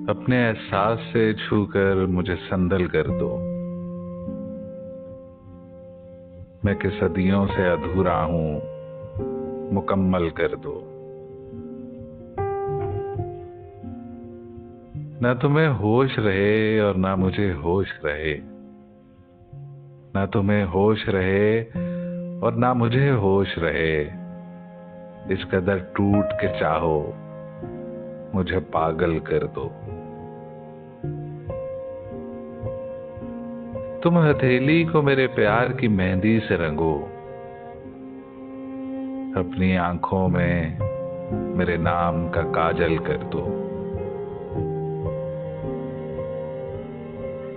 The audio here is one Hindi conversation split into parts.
अपने एहसास से छूकर मुझे संदल कर दो। मैं कि सदियों से अधूरा हूं, मुकम्मल कर दो। ना तुम्हें होश रहे और ना मुझे होश रहे, ना तुम्हें होश रहे और ना मुझे होश रहे। इस कदर टूट के चाहो, मुझे पागल कर दो। तुम हथेली को मेरे प्यार की मेहंदी से रंगो, अपनी आंखों में मेरे नाम का काजल कर दो।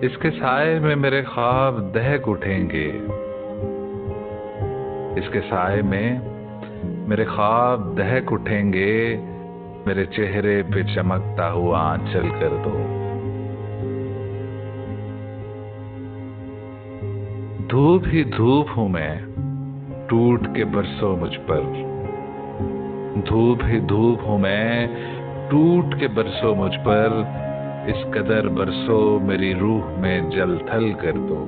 इसके साए में मेरे ख्वाब दहक उठेंगे, इसके साए में मेरे ख्वाब दहक उठेंगे। मेरे चेहरे पे चमकता हुआ आंचल कर दो। धूप ही धूप हूं मैं, टूट के बरसो मुझ पर। धूप ही धूप हूं मैं, टूट के बरसो मुझ पर। इस कदर बरसो मेरी रूह में जल थल कर दो।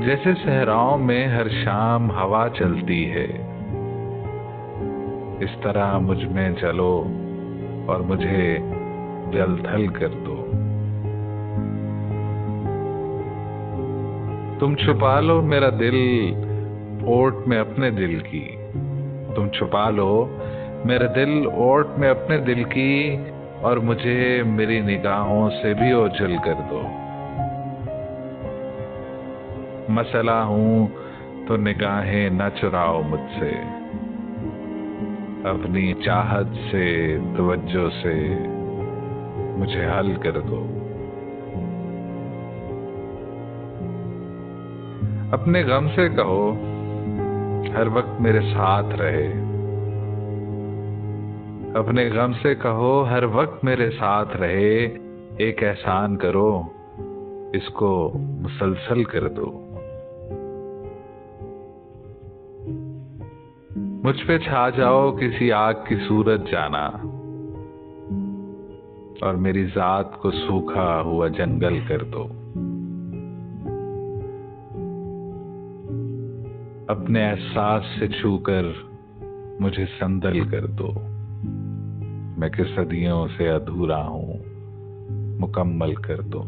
जैसे सहराओं में हर शाम हवा चलती है, इस तरह मुझ में चलो और मुझे जल थल कर दो। तुम छुपा लो मेरा दिल ओट में अपने दिल की। तुम छुपा लो मेरा दिल ओट में अपने दिल की, और मुझे मेरी निगाहों से भी ओझल कर दो। मसला हूं तो निगाहें न चुराओ मुझसे, अपनी चाहत से तवज्जो से मुझे हल कर दो। अपने गम से कहो हर वक्त मेरे साथ रहे। अपने गम से कहो हर वक्त मेरे साथ रहे। एक एहसान करो, इसको मुसलसल कर दो। मुझ पे छा जाओ किसी आग की सूरत जाना, और मेरी जात को सूखा हुआ जंगल कर दो। अपने एहसास से छूकर मुझे संदल कर दो। मैं कि सदियों से अधूरा हूं, मुकम्मल कर दो।